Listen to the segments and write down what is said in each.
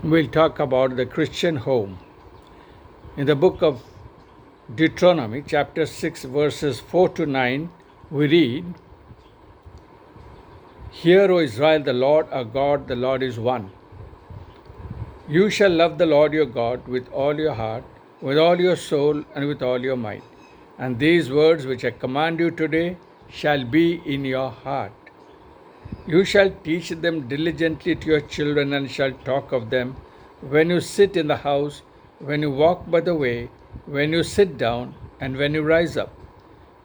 We'll talk about the Christian home. In the book of Deuteronomy, chapter 6, verses 4 to 9, we read, Hear, O Israel, the Lord our God, the Lord is one. You shall love the Lord your God with all your heart, with all your soul, and with all your might. And these words which I command you today shall be in your heart. You shall teach them diligently to your children, and shall talk of them when you sit in the house, when you walk by the way, when you sit down, and when you rise up.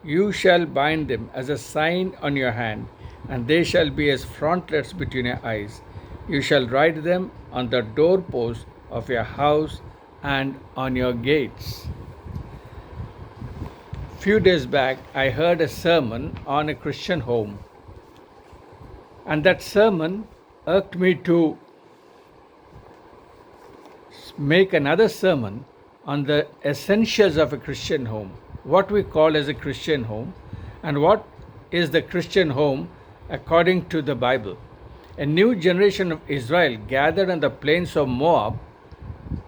You shall bind them as a sign on your hand, and they shall be as frontlets between your eyes. You shall write them on the doorposts of your house and on your gates. Few days back, I heard a sermon on a Christian home, and that sermon irked me to make another sermon on the essentials of a Christian home, what we call as a Christian home, and what is the Christian home according to the Bible. A new generation of Israel gathered on the plains of Moab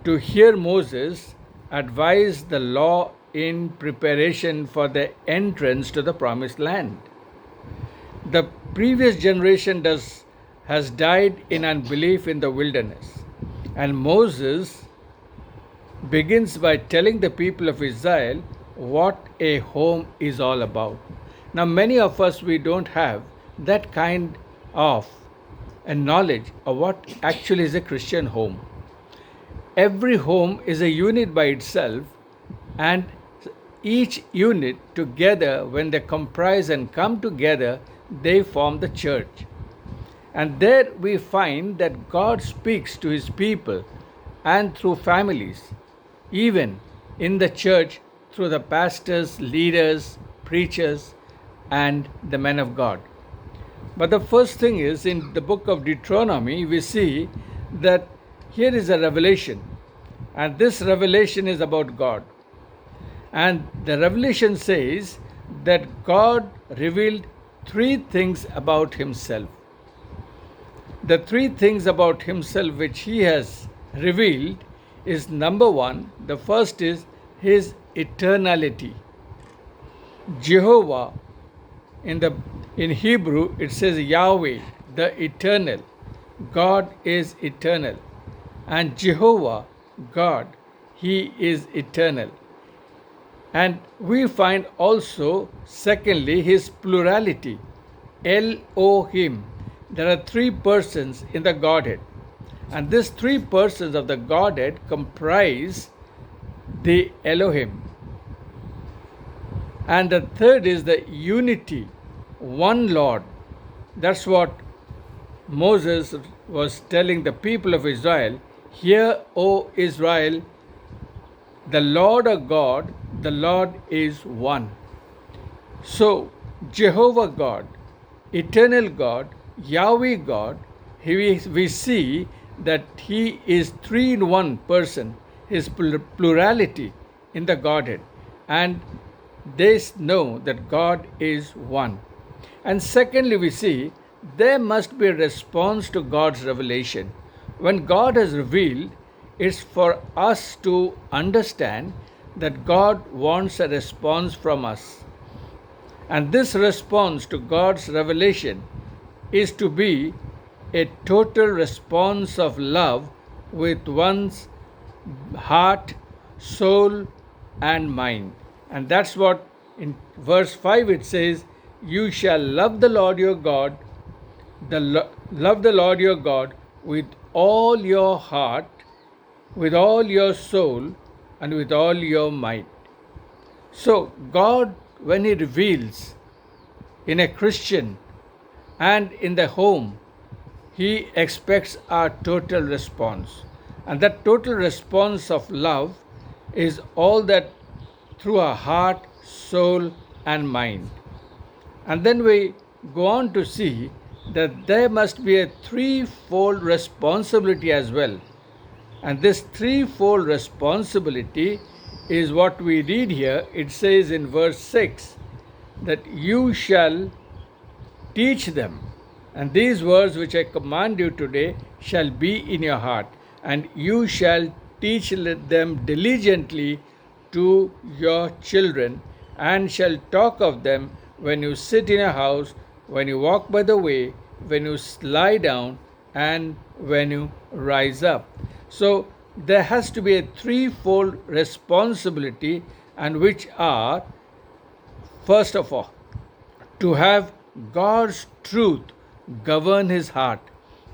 to hear Moses advise the law in preparation for the entrance to the promised land. The previous generation has died in unbelief in the wilderness. And Moses begins by telling the people of Israel what a home is all about. Now, many of us, we don't have that kind of a knowledge of what actually is a Christian home. Every home is a unit by itself, and each unit together, when they comprise and come together, they form the church. And there we find that God speaks to his people and through families, even in the church through the pastors, leaders, preachers, and the men of God. But the first thing is, in the book of Deuteronomy, we see that here is a revelation, and this revelation is about God. And the revelation says that God revealed three things about himself. The three things about himself which he has revealed is, number one, the first is his eternality. Jehovah, in Hebrew it says Yahweh, the eternal. God is eternal. And Jehovah, God, he is eternal. And we find also, secondly, his plurality, Elohim. There are three persons in the Godhead, and these three persons of the Godhead comprise the Elohim. And the third is the unity, one Lord. That's what Moses was telling the people of Israel. Hear, O Israel, the Lord our God, the Lord is one. So, Jehovah God, eternal God, Yahweh God, we see that he is three in one person, his plurality in the Godhead. And they know that God is one. And secondly, we see there must be a response to God's revelation. When God has revealed, it's for us to understand that God wants a response from us. And this response to God's revelation is to be a total response of love with one's heart, soul, and mind. And that's what in verse 5 it says, You shall love the Lord your God, love the Lord your God with all your heart, with all your soul, and with all your might. So, God, when he reveals in a Christian and in the home, he expects our total response. And that total response of love is all that through our heart, soul, and mind. And then we go on to see that there must be a threefold responsibility as well. And this threefold responsibility is what we read here. It says in verse 6 that you shall teach them, and these words which I command you today shall be in your heart. and you shall teach them diligently to your children, and shall talk of them when you sit in a house, when you walk by the way, when you lie down, and when you rise up. So there has to be a threefold responsibility, and which are, first of all, to have God's truth govern his heart.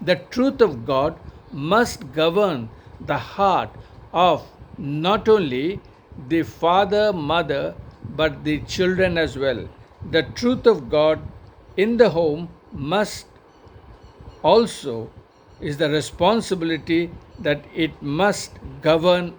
The truth of God must govern the heart of not only the father, mother, but the children as well. The truth of God in the home must also is the responsibility that it must govern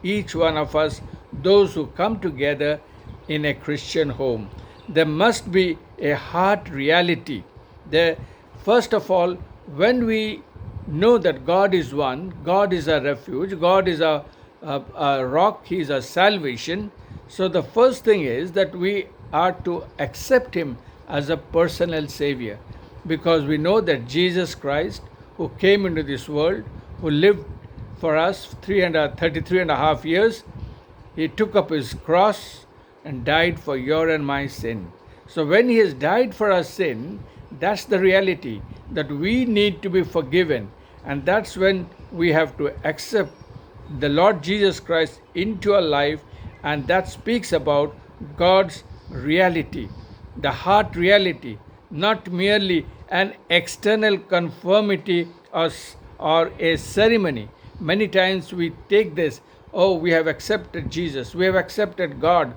each one of us, those who come together in a Christian home. There must be a heart reality. There, first of all, when we know that God is one, God is our refuge, God is a rock, He is our salvation. So the first thing is that we are to accept Him as a personal Savior, because we know that Jesus Christ, who came into this world, who lived for us 33 and a half years, He took up His cross and died for your and my sin. So when He has died for our sin, that's the reality, that we need to be forgiven. And that's when we have to accept the Lord Jesus Christ into our life, and that speaks about God's reality, the heart reality, not merely an external conformity or a ceremony. Many times we take this, oh, we have accepted Jesus, we have accepted God,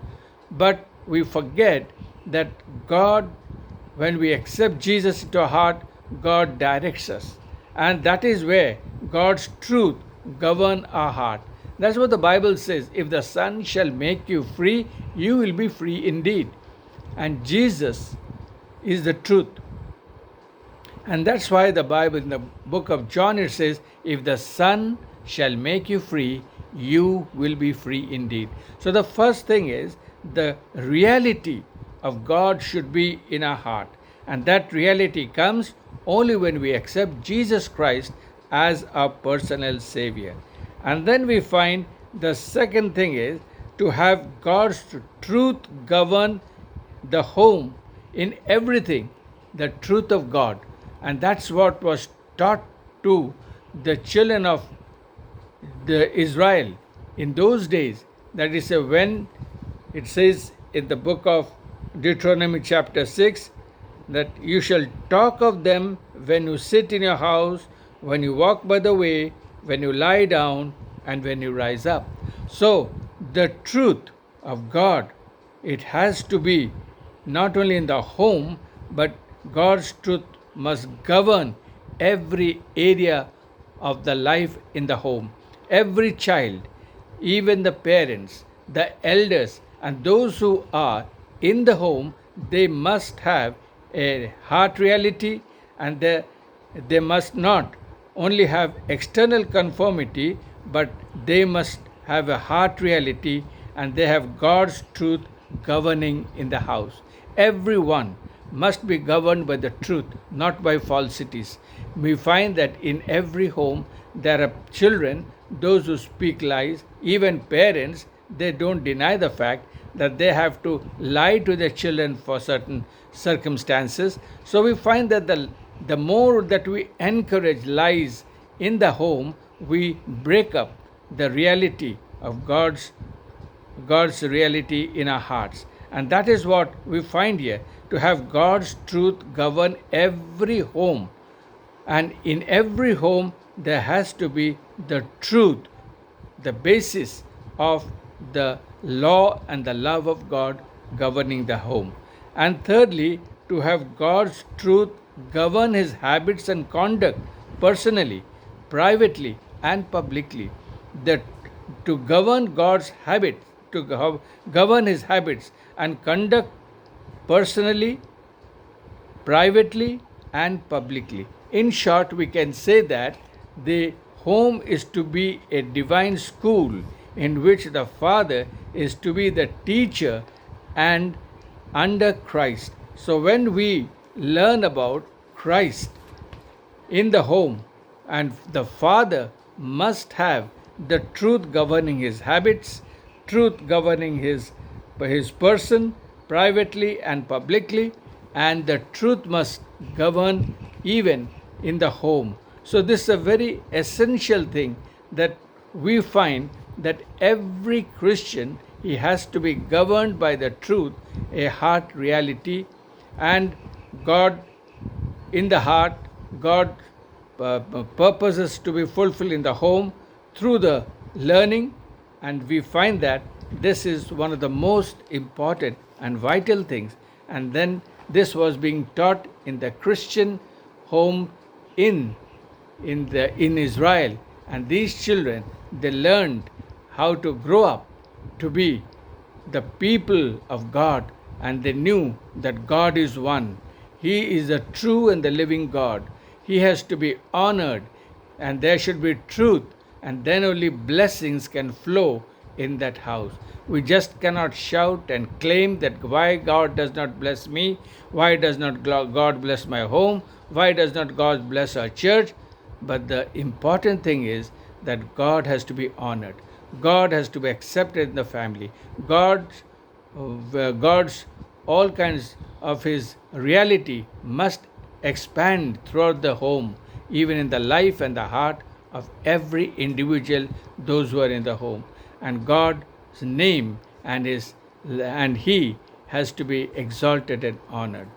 but we forget that God, when we accept Jesus into our heart, God directs us. And that is where God's truth govern our heart. That's what the Bible says. If the Son shall make you free, you will be free indeed. And Jesus is the truth. And that's why the Bible, in the book of John, it says, if the Son shall make you free, you will be free indeed. So the first thing is, the reality of God should be in our heart. And that reality comes only when we accept Jesus Christ as our personal Savior. And then we find the second thing is to have God's truth govern the home in everything, the truth of God. And that's what was taught to the children of the Israel in those days. That is when it says in the book of Deuteronomy chapter 6 that you shall talk of them when you sit in your house, when you walk by the way, when you lie down, and when you rise up. So the truth of God, it has to be not only in the home, but God's truth must govern every area of the life in the home. Every child, even the parents, the elders, and those who are in the home, they must have a heart reality, and they must not only have external conformity, but they must have a heart reality, and they have God's truth governing in the house. Everyone must be governed by the truth, not by falsities. We find that in every home there are children, those who speak lies, even parents, they don't deny the fact that they have to lie to their children for certain circumstances. So we find that the more that we encourage lies in the home, we break up the reality of God's reality in our hearts. And that is what we find here, to have God's truth govern every home. And in every home, there has to be the truth, the basis of the law and the love of God governing the home. And thirdly, to have God's truth govern his habits and conduct personally, privately, and publicly. That to govern God's habits, to govern his habits and conduct personally, privately, and publicly. In short, we can say that the home is to be a divine school in which the father is to be the teacher and under Christ. So when we learn about Christ in the home, and the father must have the truth governing his habits, truth governing his person, privately and publicly, and the truth must govern even in the home. So, this is a very essential thing that we find that every Christian, he has to be governed by the truth, a heart reality, and God in the heart, God purposes to be fulfilled in the home through the learning, and we find that this is one of the most important and vital things. And then this was being taught in the Christian home in in Israel, and these children, they learned how to grow up to be the people of God, and they knew that God is one. He is the true and the living God. He has to be honored, and there should be truth, and then only blessings can flow in that house. We just cannot shout and claim that why God does not bless me, why does not God bless my home, why does not God bless our church. But the important thing is that God has to be honored. God has to be accepted in the family. God's all kinds of His reality must expand throughout the home, even in the life and the heart of every individual, those who are in the home. And God's name and He has to be exalted and honored.